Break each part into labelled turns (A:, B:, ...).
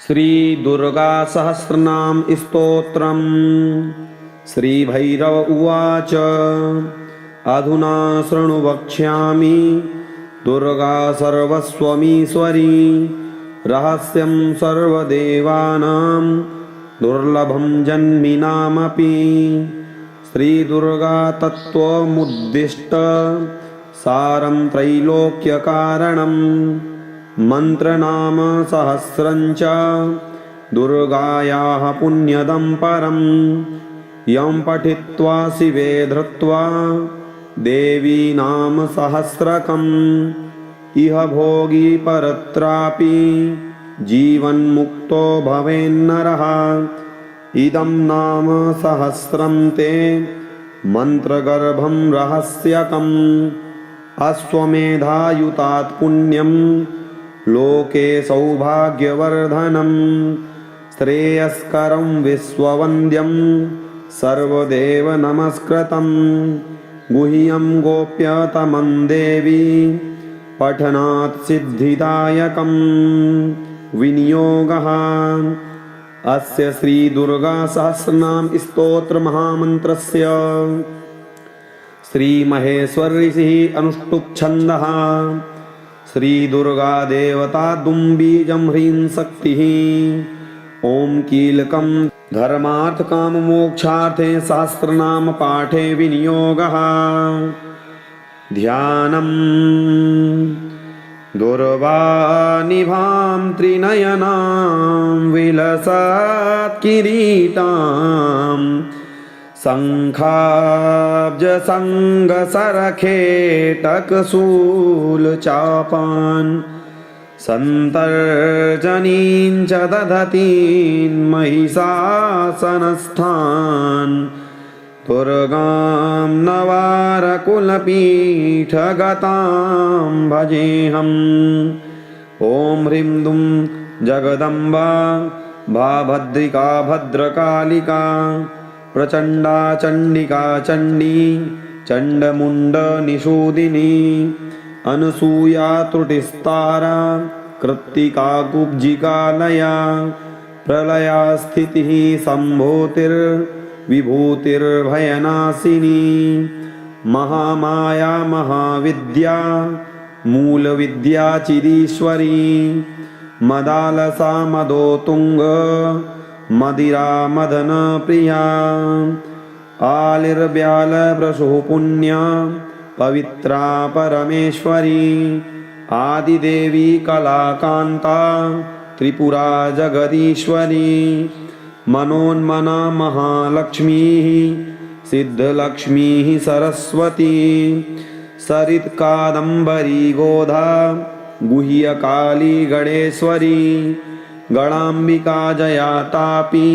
A: श्रीदुर्गासहस्रनाम स्तोत्रम्। श्रीभैरव उवाच अधुना शृणु वक्ष्यामि दुर्गा सर्वस्वमीश्वरी रहस्यं सर्वदेवानां दुर्लभं जन्मिनामपि। श्रीदुर्गा तत्त्वमुद्दिष्ट सारं त्रैलोक्यकारणं मन्त्रनाम सहस्रञ्च दुर्गायाः पुण्यदं परं यं पठित्वा शिवे धृत्वा देवी नाम सहस्रकम् इह भोगी परत्रापि जीवन्मुक्तो भवेन्नरः। इदं नाम सहस्रं ते मन्त्रगर्भं रहस्यकम् अश्वमेधायुतात् पुण्यं लोके सौभाग्यवर्धनं श्रेयस्करं विश्ववन्द्यं सर्वदेव नमस्कृतं गुह्यं गोप्यतमं देवी पठनात् सिद्धिदायकं विनियोगः। अस्य श्रीदुर्गा सहस्रनाम स्तोत्र महामन्त्रस्य श्रीमहेश्वर ऋषिः अनुष्टुप् छन्दः। श्रीदुर्गा देवता दुम्बीजं ह्रीं शक्तिः। ॐ कीलकं धर्मार्थ काम मोक्षार्थे सहस्रनाम पाठे विनियोगः। ध्यानम् दुर्वानिभां त्रिनयनां विलसत् किरीटां शङ्खाब्जसङ्गसरखेटकशूलचापान् सन्तर्जनीं च दधतीन् महिषासनस्थान् दुर्गां नवारकुलपीठगतां भजेऽहम्। ॐ ह्रीं दुं जगदम्बा भाभद्रिका भद्रकालिका प्रचण्डा चण्डिका चण्डी चण्डमुण्डनिषूदिनी अनसूया त्रुटिस्तारा कृत्तिका कुब्जिकालया प्रलया स्थितिः सम्भूतिर्विभूतिर्भयनाशिनी महामाया महाविद्या मूलविद्या चिदीश्वरी मदालसा मदोतुङ्ग मदिरा मदनप्रिया आलिर्व्यालवृषुः पुण्या पवित्रा परमेश्वरी आदिदेवी कलाकान्ता त्रिपुरा जगदीश्वरी मनोन्मना महालक्ष्मीः सिद्धलक्ष्मीः सरस्वती सरित्कादम्बरी गोधा गुह्यकाली गणेश्वरी गणाम्बिका जया तापी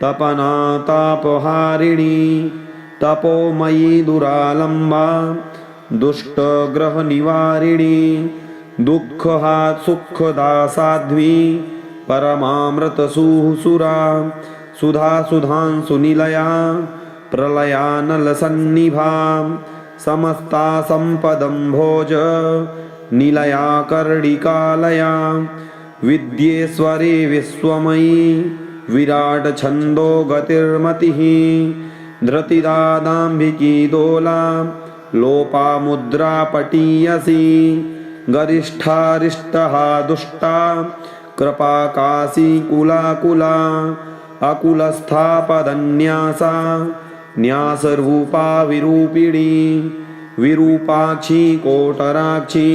A: तपना तापहारिणी तपोमयी दुरालम्बा दुष्टग्रहनिवारिणी दुःखहा सुखदा साध्वी परमामृतसुरा सुधा सुधांसुनिलया प्रलयानलसन्निभा समस्ता सम्पदं भोज निलया कर्णिकालया विद्येश्वरी विश्वमयी विराट छन्दो गतिर्मतिः धृतिदादाम्भिकी दोला लोपामुद्रा पटीयसी गरिष्ठारिष्टहा दुष्टा कृपा काशी कुलाकुला अकुलस्था पदन्यासा न्यासरूपा विरूपिणी विरूपाक्षी कोटराक्षी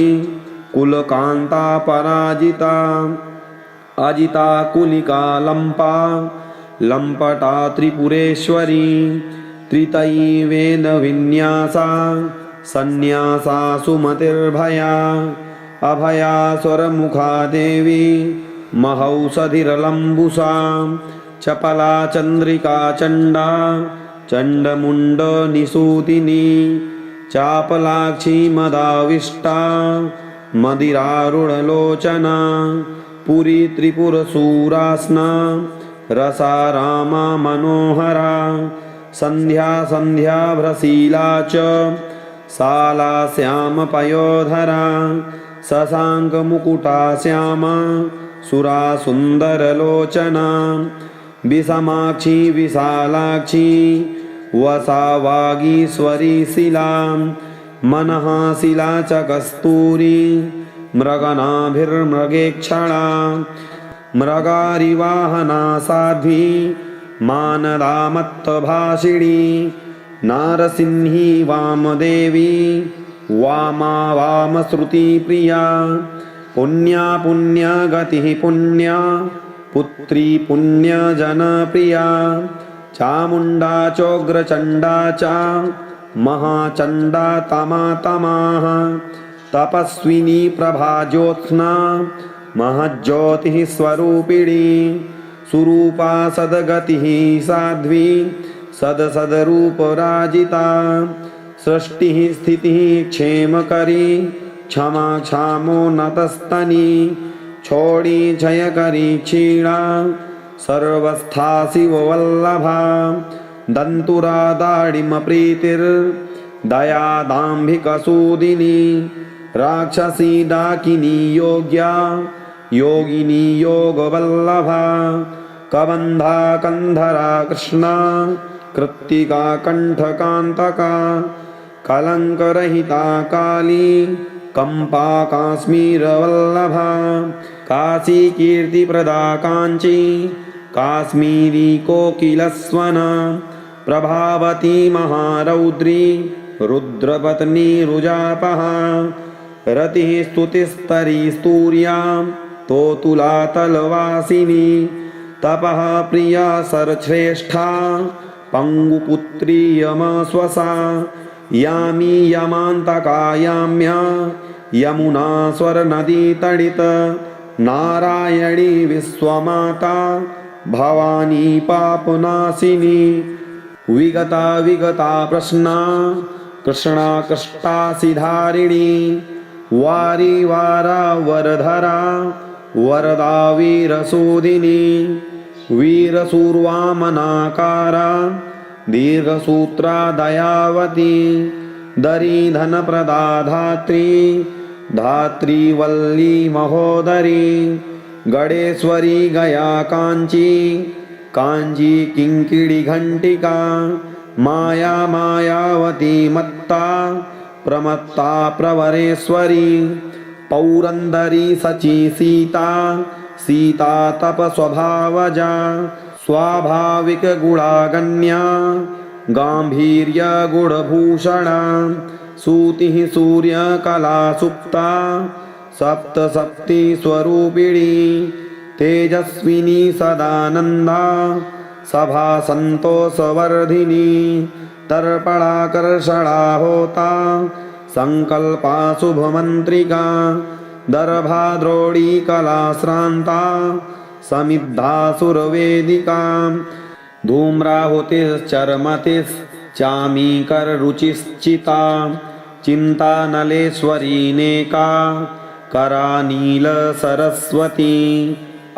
A: कुलकान्ता पराजिता अजिता कुलिका लम्पा लम्पटा त्रिपुरेश्वरी त्रितयी वेदविन्यासा सन्न्यासा सुमतिर्भया अभया स्वरमुखा देवी महौषधिरलम्बुसा चपला चन्द्रिका चण्डा चण्डमुण्डनिषूदिनी चापलाक्षी मदाविष्टा मदिरारुणलोचना पुरी त्रिपुरसूरास्ना रसा रामा मनोहरा सन्ध्या सन्ध्याभ्रशीला च साला श्यामपयोधरा शशाङ्कमुकुटा श्यामा सुरासुन्दरलोचना विषमाक्षी विशालाक्षी वसा वागीश्वरी शिला मनः शिला च कस्तूरी मृगनाभिर्मृगेक्षणा मृगारिवाहना साध्वी मानदामत्तभाषिणी नारसिंही वामदेवी वामा वामश्रुतिप्रिया पुण्या पुण्या गतिः पुण्या पुत्री पुण्यजनप्रिया चामुण्डा चोग्रचण्डा च महाचण्डा तमातमाः तपस्विनी प्रभाज्योत्स्ना महज्योतिः स्वरूपिणी सुरूपा सद्गतिः साध्वी सदसद्रूपराजिता सृष्टिः स्थितिः क्षेमकरी क्षमा क्षामोन्नतस्तनी छोड़ी क्षयकरी क्षीणा सर्वस्था शिववल्लभा दन्तुरा दाडिमप्रीतिर्दया दाम्भिकसूदिनी राक्षसी डाकिनी योग्या योगिनी योगवल्लभा कबन्धा कंधरा कृष्णा कृत्तिका कंठकांतका कलंकरहिता काली कंपा काश्मीरवल्लभा काशी कीर्तिप्रदा कांची काश्मीरी कोकिलस्वना प्रभावती महारौद्री रुद्रपत्नी रुजापहा रतिः स्तुतिस्तरी स्तूर्या तोतुला तलवासिनी तपः प्रिया सरश्रेष्ठा पंगुपुत्री यमस्वसा यामी यमांतका याम्या यमुना स्वर्नदी तडित नारायणी विश्वमाता भवानी पापनाशिनी विगता विगता प्रश्ना कृष्णा कष्टासिधारिणी वारी वारा वरधरा वरदा वीरसूदिनी वीरसूर्वामनाकारा दीर्घसूत्रा दयावती दरीधनप्रदा धात्री धात्री वल्ली महोदरी गणेश्वरी गया कांची कांची किंकिणी घंटिका माया मायावती मत्ता प्रमत्ता प्रवरेश्वरी पौरंदरी सची सीता सीता तपस्वभावजा स्वाभाविक गुणागण्या गांभीर्य गुणभूषणा सूतिः सूर्यकला सुप्ता सप्तशक्ति स्वरूपिणी तेजस्विनी सदानंदा सभा संतोषवर्धिनी तर्पणाकर्षणा होता संकल्पा शुभमंत्रिका दर्भा द्रोणी कला श्रांता समिद्धासुरवेदिका धूम्राहुतिश्चर्मतिश्चामीकररुचिश्चिता चिन्तानलेश्वरीनेका करानील सरस्वती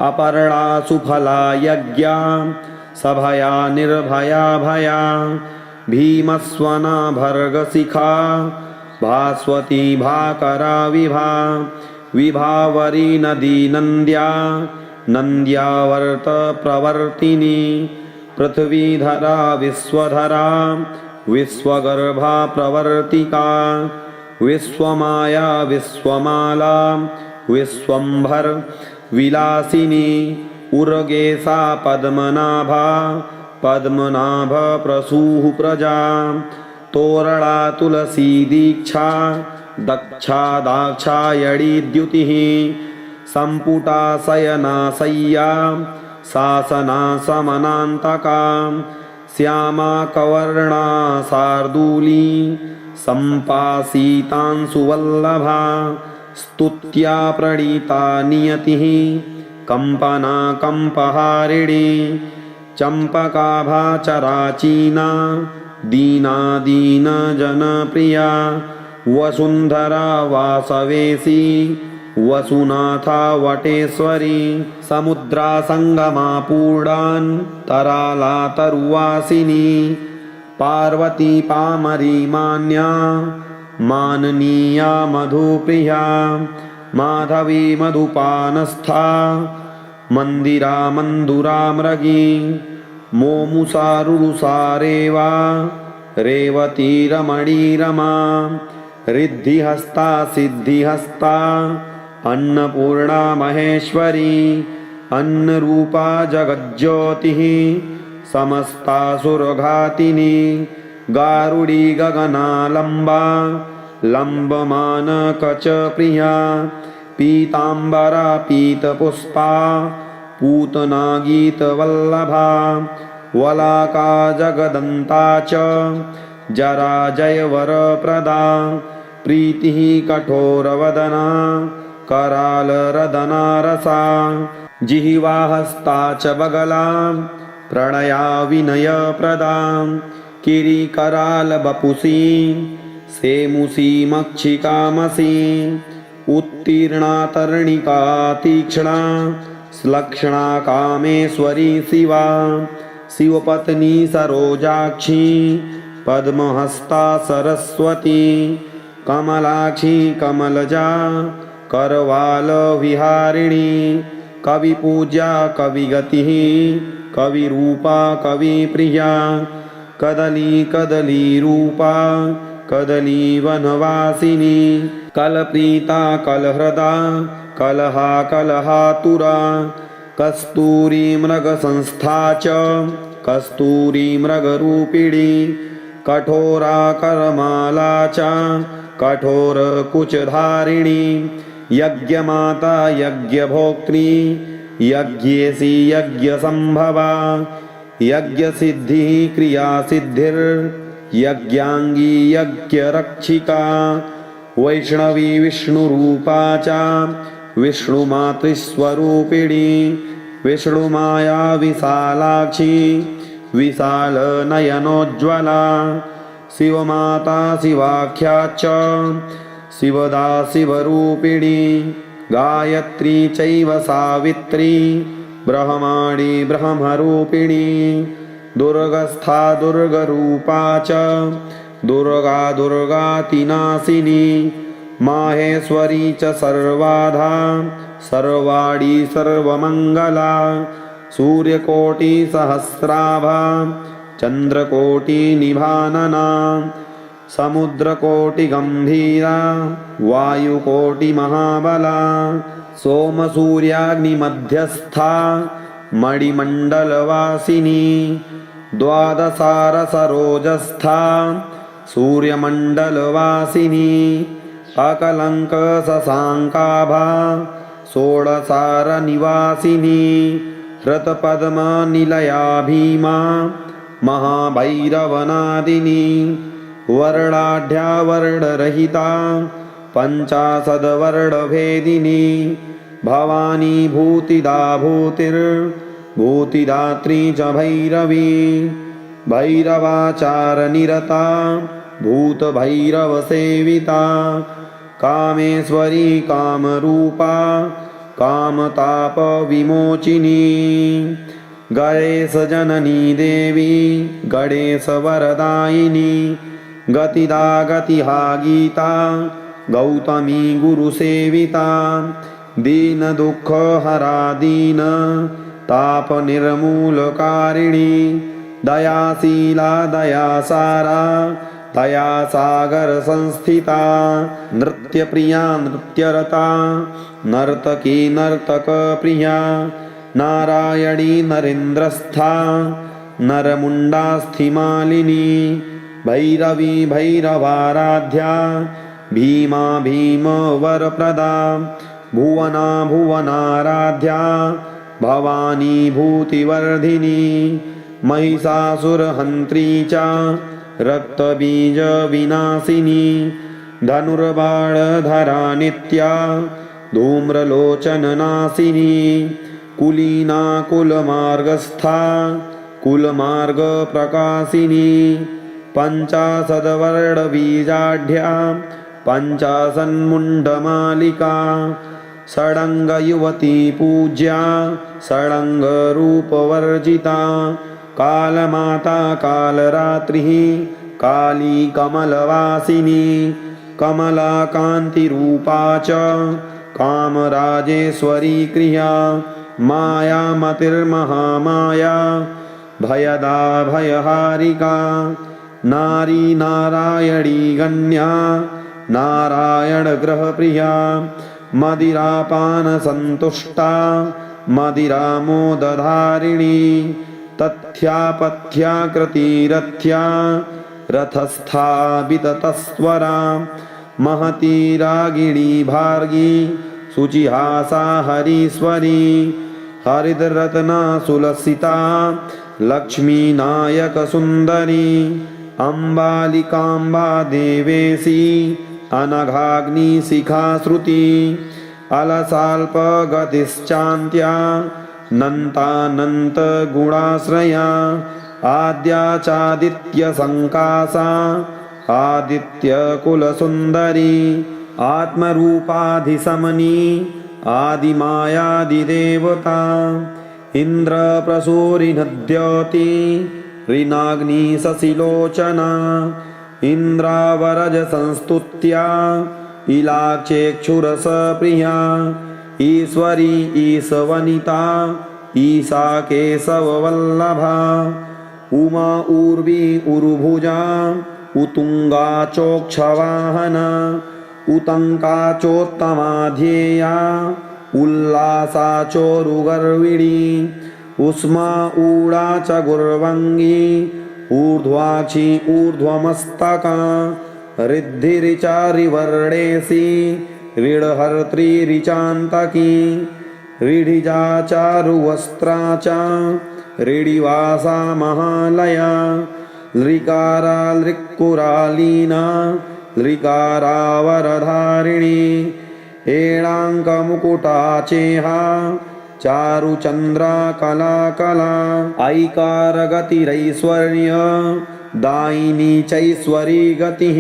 A: अपर्णा सुफला यज्ञा सभया निर्भया भया भीमस्वना भर्गशिखा भास्वती भाकरा विभा विभावरी नदी नंद्या नंद्यावर्त प्रवर्तिनी पृथ्वीधरा विश्वधरा विश्वगर्भा प्रवर्तिका विश्वमाया विश्वमाला विश्वंभर विलासिनी उर्गेशा पद्मनाभा पद्मनाभ प्रसूः प्रजा तोरणा तुलसी दीक्षा दक्षा दाक्षायणी द्युतिः संपुटा शयना शय्या शासना समनान्तका श्यामा कवर्णा शार्दूली सम्पासीतांशुवल्लभा स्तुत्या प्रणीता नियतिः कंपना कंपहारिणी चंपकाभा चराचीना दीना दीन जनप्रिया वसुंधरा वासवेशी वसुनाथा वटेश्वरी समुद्रा संगमा पूर्णान् तराला तरुवासिनी पार्वती पामरी मान्या माननीया मधुप्रिया माधवी मधुपानस्था मंदिरा मंदुरामृगी मोमुसारुरुसारेवा रेवती रमणी रमा रिद्धिहस्ता सिद्धिहस्ता अन्नपूर्णा महेश्वरी अन्नरूपा जगज्योतिः समस्तासुरघातिनी गारुडी गगनालम्बा लम्बमानकचप्रिया पीताम्बरा पीतपुष्पा पूतना गीतवल्लभा वलाका जगदन्ता च जराजयवरप्रदा प्रीतिः कठोरवदना करालरदना रसा जिह्वाहस्ता च बगला प्रणया विनयप्रदा किरीकरालवपुषी सेमुषी मक्षिकामसी उत्तीर्णा तर्णिका तीक्ष्णा श्लक्ष्णा कामेश्वरी शिवा शिवपत्नी सरोजाक्षी पद्महस्ता सरस्वती कमलाक्षी कमलजा करवाल विहारिणी कविपूज्या कविगतिः कविरूपा कविप्रिया कदली कदलीरूपा कदली वनवासिनी कलप्रीता कलहृदा कलहा कलहातुरा कस्तूरी मृगसंस्था च कस्तूरी मृगरूपिणी कठोरा करमाला च कठोरकुचधारिणी यज्ञमाता यज्ञभोक्त्री यज्ञेशी यज्ञसंभवा यज्ञसिद्धिः क्रियासिद्धिर्यज्ञाङ्गी यज्ञरक्षिका वैष्णवी विष्णुरूपा च विष्णुमातृस्वरूपिणी विष्णुमाया विशालाक्षी विशालनयनोज्ज्वला शिवमाता शिवाख्या च शिवदा शिवरूपिणी गायत्री चैव सावित्री ब्रह्माणी ब्रह्मरूपिणी दुर्गस्था दुर्गरूपा च दुर्गा दुर्गातिनाशिनी माहेश्वरी च सर्वाधा सर्वाणी सर्वमङ्गला सूर्यकोटिसहस्राभा चन्द्रकोटिनिभानना समुद्रकोटिगम्भीरा वायुकोटिमहाबला सोमसूर्याग्निमध्यस्था मणिमण्डलवासिनी द्वादशारसरोजस्था सूर्यमण्डलवासिनी अकलङ्कशशाङ्काभा षोडशारनिवासिनी हृतपद्मनिलया भीमा महाभैरवनादिनी वर्णाढ्या वर्णरहिता पञ्चाशद्वर्णभेदिनी भवानी भूतिदा भूतिर्भूतिदात्री च भैरवी भैरवाचारनिरता भूतभैरवसेविता कामेश्वरी कामरूपा कामतापविमोचिनी गणेशजननी देवी गणेशवरदायिनी गतिदा गतिहा गीता गौतमी गुरुसेविता दीनदुःखहरा दीन तापनिर्मूलकारिणी दयाशीला दयासारा दयासागरसंस्थिता नृत्यप्रिया नृत्यरता नर्तकी नर्तकप्रिया नारायणी नरेन्द्रस्था नरमुण्डास्थिमालिनी भैरवी भैरवाराध्या भीमा भीमवरप्रदा भुवना भुवनाराध्या भवानी भूतिवर्धिनी महिषासुरहन्त्री च रक्तबीजविनाशिनी धनुर्बाणधरा नित्या धूम्रलोचननाशिनी कुलीना कुलमार्गस्था कुलमार्गप्रकाशिनी पञ्चाशद्वर्णबीजाढ्या पञ्चाशन्मुण्डमालिका षडङ्गयुवती पूज्या षडङ्गरूपवर्जिता कालमाता कालरात्रिः काली कमलवासिनी कमलाकान्तिरूपा च कामराजेश्वरी क्रिया मायामतिर्महामाया भयदा भयहारिका नारी नारायणी गण्या नारायणग्रहप्रिया मदिरापानसन्तुष्टा मदिरामोदधारिणी तथ्यापथ्याकृतिरथ्या रथस्था विततस्वरा महती रागिणी भार्गी शुचिहासा हरीश्वरी हरिद्रत्ना सुलसिता लक्ष्मीनायकसुन्दरी अम्बालिकाम्बा देवेशी अनघाग्निशिखाश्रुती अलसाल्पगतिश्चान्त्या नन्तानन्तगुणाश्रया आद्या चादित्यसङ्कासा आदित्यकुलसुन्दरी आत्मरूपाधिशमनी आदिमायादिदेवता इन्द्रप्रसूरिनद्योति ऋणाग्निशशिलोचना इन्द्रावरजसंस्तुत्या इलाक्षेक्षुरसप्रिया ईश्वरी ईशवनिता ईशा केशववल्लभा उमा उर्वी उरुभुजा उत्तुङ्गा चोक्षवाहना उत्तङ्का चोत्तमा ध्येया उल्लासा चोरुगर्विणी उष्मा ऊढा च गुर्वङ्गी ऊर्ध्वाक्षी ऊर्ध्वमस्तका रिद्धिरिचारिवर्णेशी ऋढहर्त्रीरिचान्तकी ऋढिजा चारुवस्त्रा च ऋडिवासा महालया लृकारा लृक्कुरालीना लृकारावरधारिणी एणाङ्कमुकुटा चेहा चारुचन्द्रा कलाकला ऐकारगतिरैश्वर्य दायिनी चैश्वरी गतिः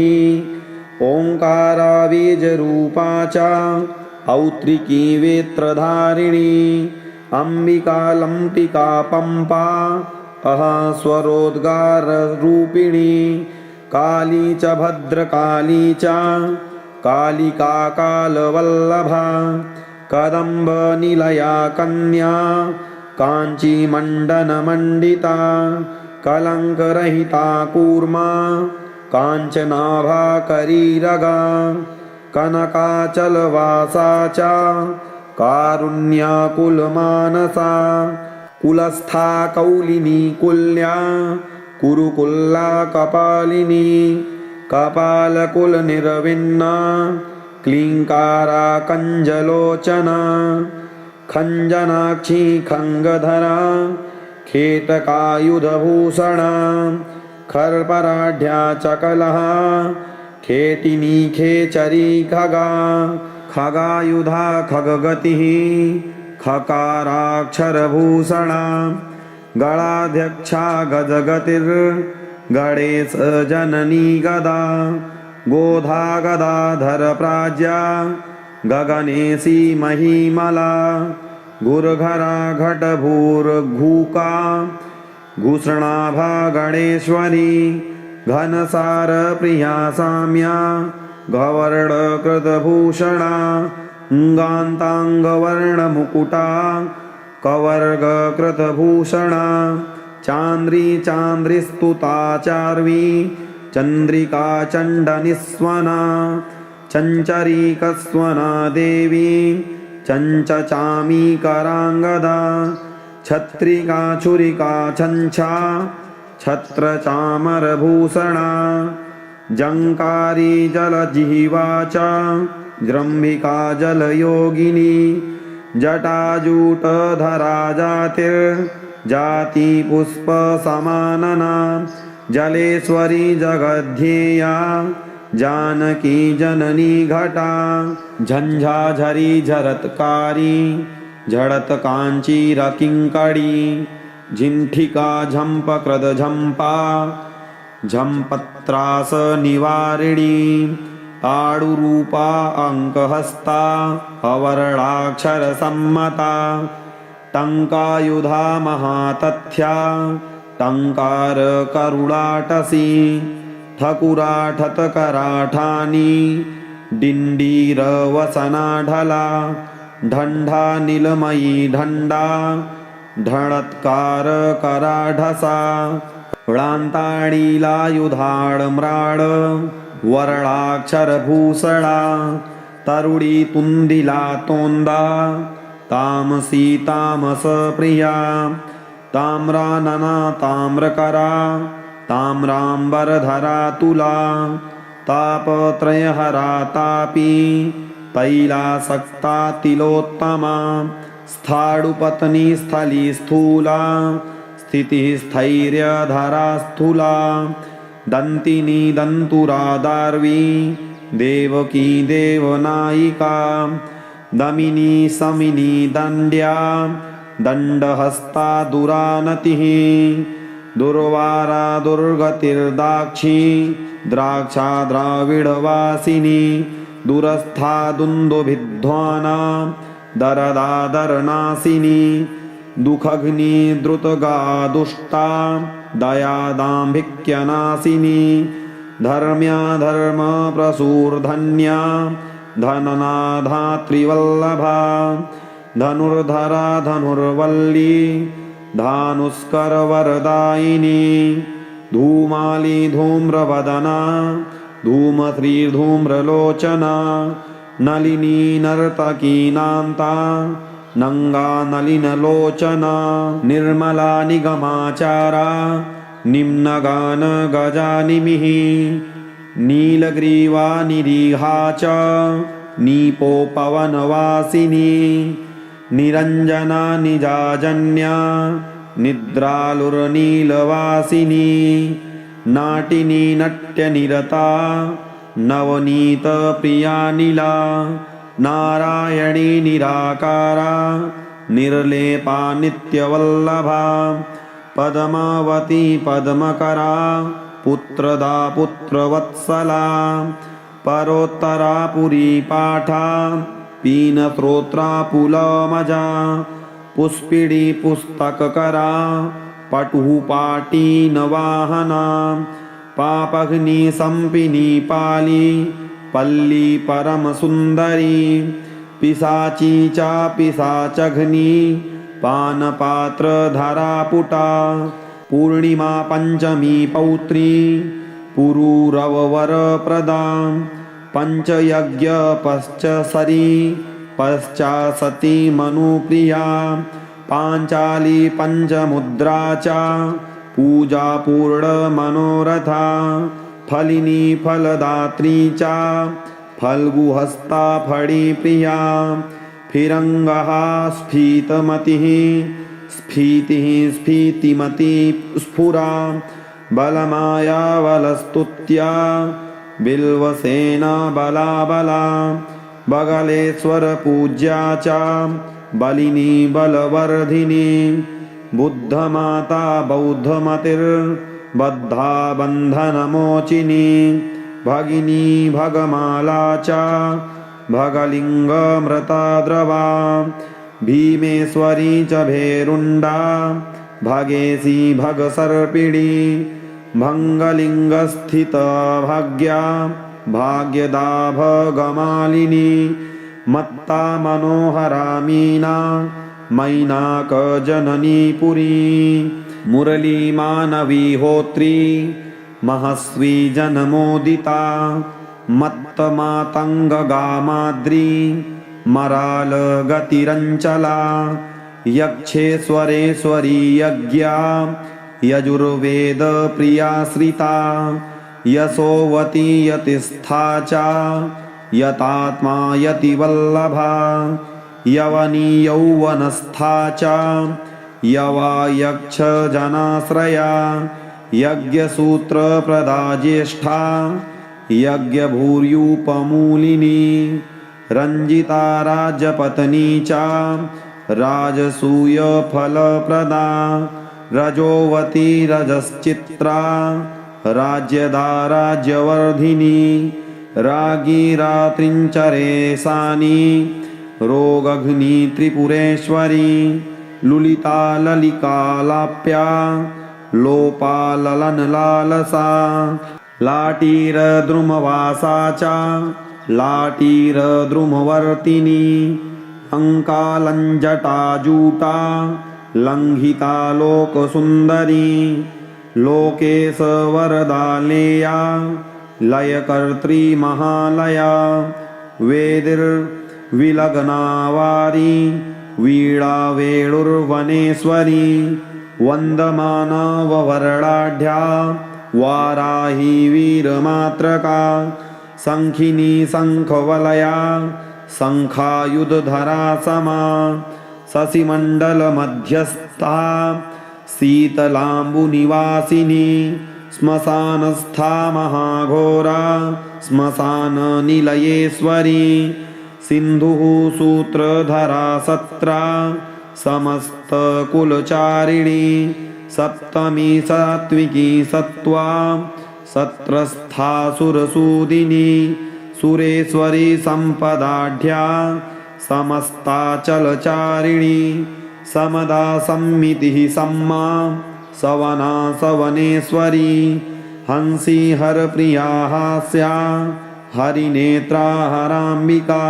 A: ओङ्कारा बीजरूपा च औत्रिकी वेत्रधारिणी अम्बिका लम्पिका पम्पा स्वरोद्गाररूपिणी काली च भद्रकाली च कालिका कालवल्लभा कदम्बनिलया कन्या काञ्चीमण्डनमण्डिता कलङ्करहिता कूर्मा काञ्चनाभा करीरगा कनकाचलवासा च कारुण्याकुलमानसा कुलस्था कौलिनी कुल्या कुरुकुल्ला कपालिनी कपालकुलनिर्विन्ना क्लीङ्कारा कञ्जलोचना खञ्जनाक्षी खङ्गधरा खेटकायुधभूषणा खर्पराढ्या चकलः खेटिनी खेचरी खगा खगायुधा खगगतिः खकाराक्षरभूषणा गणाध्यक्षा गजगतिर्गणेश जननी गदा गोधा गदाधर प्राज्या गगनेशी महीमला गुर्घरा घटभूर्घूका घूषणाभा गणेश्वरी घनसार प्रिया साम्या गवर्णकृतभूषणा गान्ताङ्गवर्णमुकुटा कवर्गकृतभूषणा चान्द्री चान्द्रिस्तुता चार्वी चन्द्रिका चण्डनिस्वना चञ्चरीकस्वना देवी चञ्चचामीकराङ्गदा छत्रिका छुरिका छञ्छा छत्रचामरभूषणा जङ्कारी जलजिह्वा च जृम्भिका जलयोगिनी जटाजूटधरा जातिपुष्पसमानना जलेश्वरी जगद्धेया जानकी जननी घटा झंझाझरी झरत्कारी झड़त कांचीरकिंकड़ी झिंठिका झंपकृद झंपा झंपत्रास निवारिणी आडुरूपा अंकहस्ता अवर्णाक्षर सम्मता टंकायुधा महातथ्या टंकार करुणाटसी ठकुराठत कराठानी डिण्डीरवसनाढला ढण्ढा नीलमयी ढण्डा ढणत्कारकराढसा ळान्ताडीलायुधाडम्राड वरळाक्षरभूषणा तरुडी तुन्दिला तोन्दा तामसी तामसप्रिया ताम्रानना ताम्रकरा ताम्राम्बरधरा तुला तापत्रयहरा तापी तैलासक्ता तिलोत्तमा स्थाणुपत्नी स्थली स्थूला स्थितिः स्थैर्यधरा स्थूला दन्तिनी दन्तुरा दार्वी देवकी देवनायिका दमिनी समिनी दण्ड्या दण्डहस्ता दुरानतिः दुर्वारा दुर्गतिर्दाक्षी द्राक्षा द्राविडवासिनी दूरस्था दुन्दुभिध्वाना दरदादरनाशिनी दुःखग्नि द्रुतगा दुष्टा दयादाम्भिक्यनाशिनी धर्म्याधर्मप्रसूर्धन्या धननाधात्रिवल्लभा धनुर्धरा धनुर्वल्ली धानुस्करवरदायिनी धूमाली धूम्रवदना धूमश्रीधूम्रलोचना नलिनी नर्तकी नान्ता नंगा नलिनलोचना निर्मला निगमाचारा निम्नगान गजानिमिः नीलग्रीवा निरीहा च नीपोपवनवासिनी निरञ्जना निजाजन्या निद्रालुर्नीलवासिनी नाटिनी नट्यनिरता नवनीतप्रिया नीला नारायणी निराकारा निर्लेपा नित्यवल्लभा पद्मावती पद्मकरा पुत्रदा पुत्रवत्सला परोत्तरा पुरी पाठा पीनश्रोत्रा पुलमजा पुष्पिणी पुस्तककरा पटुः पाटीनवाहना पापघ्नि सम्पिनी पाली पल्ली परमसुन्दरी पिशाची चा पिशाचघ्नि पानपात्रधरा पुटा पूर्णिमा पंचमी पौत्री पुरूरववरप्रदा पंचयज्ञ पश्चसरी पश्चासती मनुप्रिया पांचाली पंचमुद्रा चा पूजा पूर्णमनोरथा फलिनी फलदात्री चा फल्गुहस्ता फणिप्रिया फिरंगः स्फीतमतिः स्फीतिः स्फीतिमती स्फुरा बलमाया बलस्तुत्या बिल्वसेना बलाबला बगलेश्वर पूज्या च बलिनी बलवर्धिनी बुद्धमाता बौद्धमतिर्बद्धा बन्धनमोचिनी भगिनी भगमाला च भगलिङ्गमृता द्रवा भीमेश्वरी च भेरुण्डा भगेशी भगसर्पिणी भङ्गलिङ्गस्थितभाग्या भाग्यदा भगमालिनी मत्ता मनोहरा मीना मैनाकजननी पुरी मुरली मानवी होत्री महस्वी जनमोदिता मत्तमातङ्गगामाद्री मरालगतिरञ्चला यक्षेश्वरेश्वरी यज्ञा यजुर्वेदप्रियाश्रिता यशोवती यतिस्था च यतात्मा यतिवल्लभा यवनी यौवनस्था च यवा यक्षजनाश्रया यज्ञसूत्रप्रदा ज्येष्ठा यज्ञभूर्यूपमूलिनी रञ्जिता राज्यपत्नी च राजसूयफलप्रदा रजोवती रजश्चित्रा राज्यदा राज्यवर्धिनी रागी रात्रिञ्चरेशानी रोगघ्नी त्रिपुरेश्वरी लुलिता ललिकालाप्या लोपा ललनलालसा लाटीरद्रुमवासा च लाटीरद्रुमवर्तिनी अङ्कालञ्जटाजूटा लङ्घिता लोकसुन्दरी लोकेशवरदालेया लयकर्त्री महालया वेदिर्विलग्नावारी वीणा वेणुर्वनेश्वरी वन्दमानववरणाढ्या वाराही वीरमात्रका शङ्खिनी शङ्खवलया शङ्खायुधधरा समा शशिमण्डलमध्यस्था शीतलाम्बुनिवासिनी श्मशानस्था महाघोरा श्मशाननिलयेश्वरी सिन्धुः सूत्रधरा सत्रा समस्तकुलचारिणी सप्तमी सात्विकी सत्त्वा सत्रस्था सुरसूदिनी सुरेश्वरी सम्पदाढ्या समस्ताचलचारिणी समदा सम्मितिः सम्मा सवना सवनेश्वरी हंसी हरप्रिया हास्या हरिनेत्रा हराम्बिका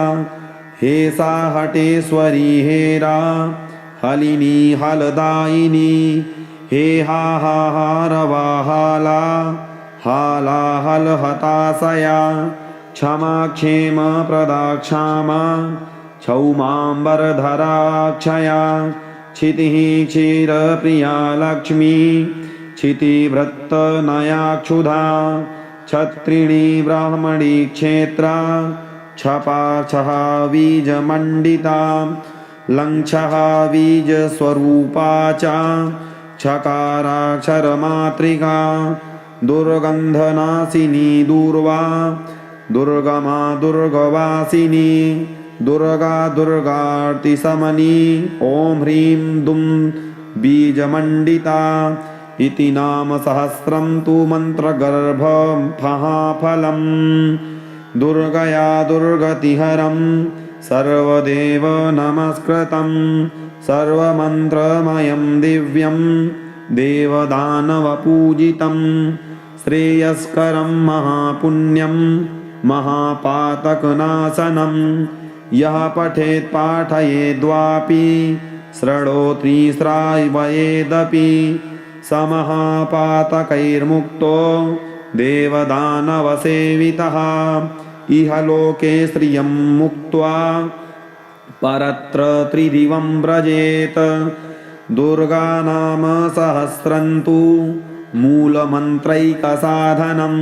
A: हेसा हटेश्वरी हेरा हलिनी हलदायिनी हे हा हा हारवा हाला हाला हलहताशया क्षमा क्षेम प्रदा क्षमा क्षौमाम्बरधराक्षया क्षितिः क्षीरप्रिया लक्ष्मी क्षितिभृत्तनया क्षुधा क्षत्रिणी ब्राह्मणी क्षेत्रा क्षपाक्षः बीजमण्डिता लङ्क्षः बीजस्वरूपा च क्षकाराक्षरमातृका दुर्गन्धनाशिनी दूर्वा दुर्गमा दुर्गवासिनी दुर्गा दुर्गार्तिशमनी ॐ ह्रीं दुं बीजमण्डिता इति नाम सहस्रं तु मन्त्रगर्भमहाफलं दुर्गया दुर्गतिहरं सर्वदेव नमस्कृतं सर्वमन्त्रमयं दिव्यं देवदानवपूजितं श्रेयस्करं महापुण्यं महापातकनाशनं यः पठेत् पाठयेद्वापि शृणोति श्रावयेदपि स महापातकैर्मुक्तो देवदानवसेवितः इह लोके श्रियं मुक्त्वा परत्र त्रिदिवं व्रजेत् दुर्गानाम सहस्रं तु मूलमन्त्रैकसाधनम्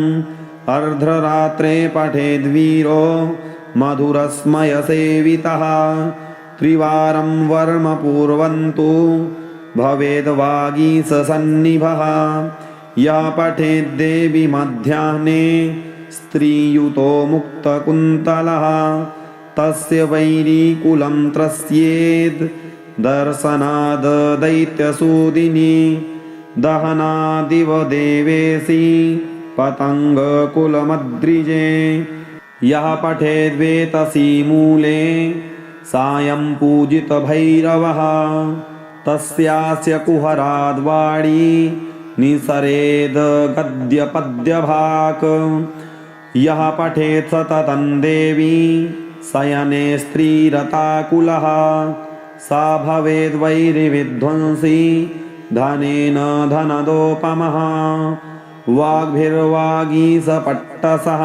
A: अर्धरात्रे पठेद्वीरो मधुरस्मयसेवितः त्रिवारं वर्म पूर्वन्तु भवेद्वागीशसन्निभः यः पठेद्देवी मध्याह्ने स्त्रीयुतो मुक्तकुन्तलः तस्य वैरीकुलं त्रस्येद् दर्शनाद् दैत्यसूदिनी दहनादिव देवेशी पतङ्गकुलमद्रिजे यः पठेद्वेतसी मूले सायं पूजितभैरवः तस्यास्य कुहराद्वाणी निसरेद् गद्यपद्यभाक् यः पठेत् सततं देवी शयने स्त्रीरताकुलः सा भवेद्वैरिविध्वंसी धनेन धनदोपमः वाग्भिर्वागीशपट्टसः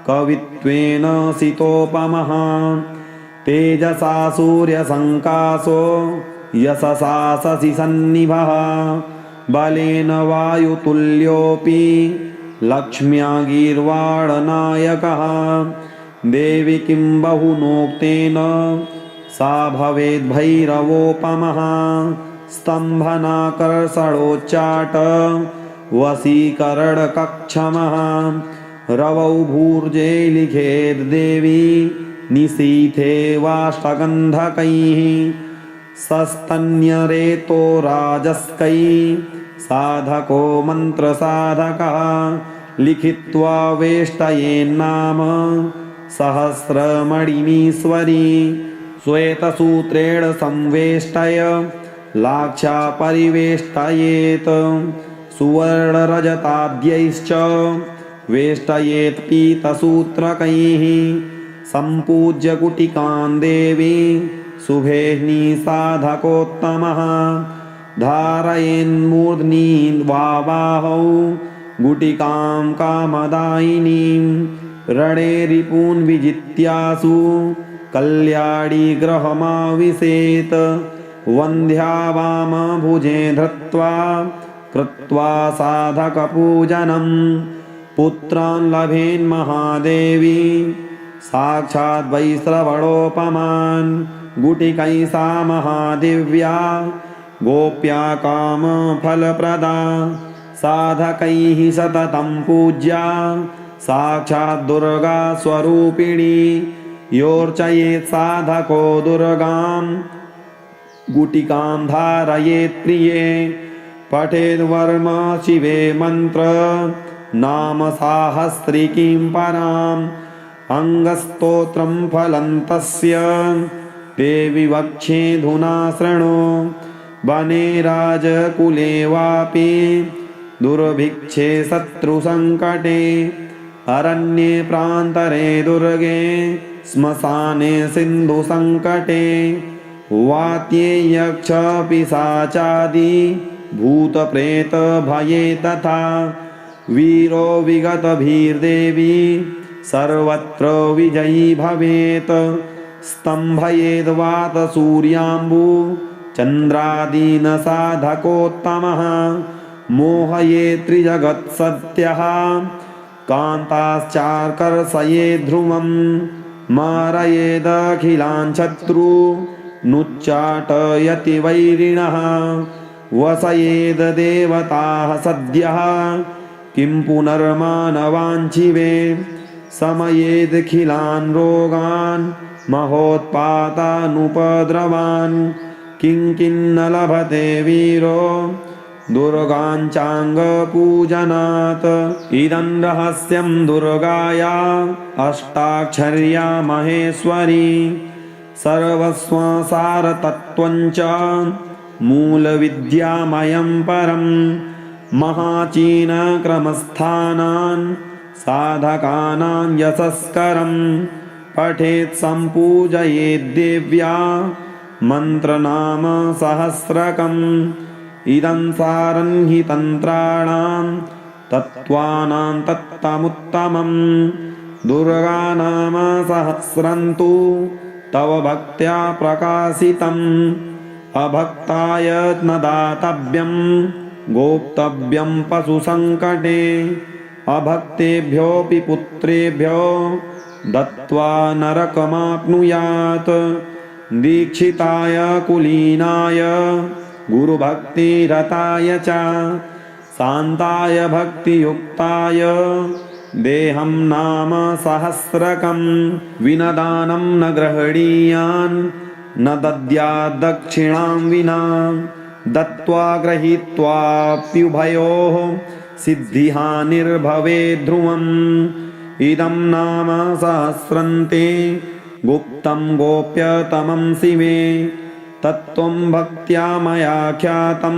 A: कवित्वेन सितोपमः तेजसा सूर्यसङ्काशो यशसा शशिसन्निभः बलेन वायुतुल्योऽपि लक्ष्म्या गीर्वाणनायकः देवी किं बहुनोक्तेन सा भवेद्भैरवोपमः स्तम्भनाकर्षणोच्चाट वशीकरणकक्षमः रवौ भूर्जे लिखेद्देवी निशीथे वाष्टगन्धकैः सस्तन्यरेतो राजस्कैः साधको मन्त्रसाधकः लिखित्वा वेष्टयेन्नाम सहस्रमणिमीश्वरी श्वेतसूत्रेण संवेष्टय लाक्षा परिवेष्टयेत् सुवर्णरजताद्यैश्च वेष्टयेत् पीतसूत्रकैः सम्पूज्य गुटिकां देवी शुभेह्नि साधकोत्तमः धारयेन्मूर्ध्नि वाबाहौ गुटिकां कामदायिनीं रणे रिपून् विजित्यासु कल्याणी ग्रहमाविशेत् वन्ध्या वामभुजे धृत्वा कृत्वा साधकपूजनं पुत्रान् लभेन्महादेवी साक्षात् वैश्रवणोपमान् गुटिकैः सा महादिव्या गोप्या कामफलप्रदा साधकैः सततं पूज्या साक्षात् दुर्गा स्वरूपिणी योर्चयेत् साधको दुर्गां गुटिकां धारयेत् प्रिये पठेद्वर्म शिवे मन्त्र नाम साहस्रिकीं पराम् अङ्गस्तोत्रं फलं तस्य देवि वक्ष्येऽधुना शृणु वने राजकुले वापि दुर्भिक्षे शत्रुसङ्कटे अरण्ये प्रान्तरे दुर्गे श्मशाने सिन्धुसङ्कटे वात्ये यक्षपिशाचादि भूतप्रेतभये तथा वीरो विगतभीर्देवी सर्वत्र विजयी भवेत् स्तम्भयेद् वातसूर्याम्बु चन्द्रादीन् साधकोत्तमः मोहये त्रिजगत्सत्यः कान्ताश्चाकर्षयेद् ध्रुवं मारयेदखिलान् शत्रूनुच्चाटयति वैरिणः वसयेद् देवताः सद्यः किं पुनर्मानवाञ्छिवे समयेदखिलान् रोगान् महोत्पातानुपद्रवान् किं न लभते वीरो दुर्गाञ्चाङ्गपूजनात् इदं रहस्यं दुर्गाया अष्टाक्षर्या महेश्वरी सर्वस्वसारतत्त्वञ्च मूलविद्यामयं परं महाचीनक्रमस्थानान् साधकानां यशस्करं पठेत् सम्पूजयेद्देव्या मन्त्रनाम सहस्रकम् इदं सारं हि तन्त्राणां तत्त्वानां तत्तमुत्तमं दुर्गानाम सहस्रं तु तव भक्त्या प्रकाशितम् अभक्ताय न दातव्यं गोप्तव्यं पशुसङ्कटे अभक्तेभ्योऽपि पुत्रेभ्यो दत्त्वा नरकमाप्नुयात् दीक्षिताय कुलीनाय गुरुभक्तिरताय च शान्ताय भक्तियुक्ताय देहं नाम सहस्रकं विनदानं न ग्रहणीयान् न दद्याद्दक्षिणां विना दत्त्वा गृहीत्वाप्युभयोः सिद्धिहानिर्भवेत् ध्रुवम् इदं नाम सहस्रन्ते गुप्तं गोप्यतमं शिवे तत्त्वं भक्त्या मया ख्यातं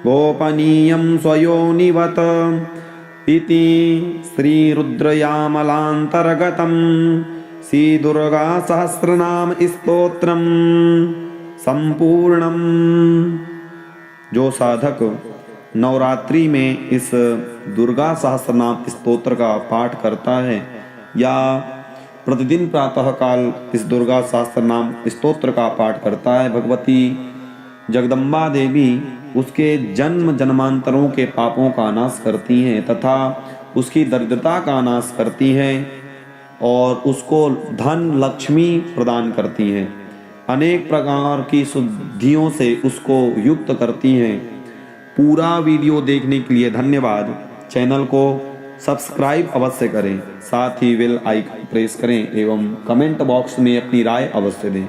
A: गोपनीयं स्वयोनिवत् इति श्रीरुद्रयामलान्तर्गतं श्रीदुर्गासहस्रनाम स्तोत्रम् संपूर्णम्। जो साधक नवरात्रि में इस दुर्गा सहस्रनाम स्तोत्र का पाठ करता है या प्रतिदिन प्रातः काल इस दुर्गा सहस्रनाम स्तोत्र का पाठ करता है, भगवती जगदम्बा देवी उसके जन्म जन्मांतरों के पापों का नाश करती हैं तथा उसकी दरिद्रता का नाश करती हैं और उसको धन लक्ष्मी प्रदान करती हैं, अनेक प्रकार की शुद्धियों से उसको युक्त करती हैं। पूरा वीडियो देखने के लिए धन्यवाद। चैनल को सब्सक्राइब अवश्य करें, साथ ही बेल आइकन प्रेस करें एवं कमेंट बॉक्स में अपनी राय अवश्य दें।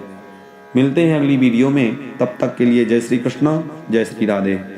A: मिलते हैं अगली वीडियो में, तब तक के लिए जय श्री कृष्ण, जय श्री राधे।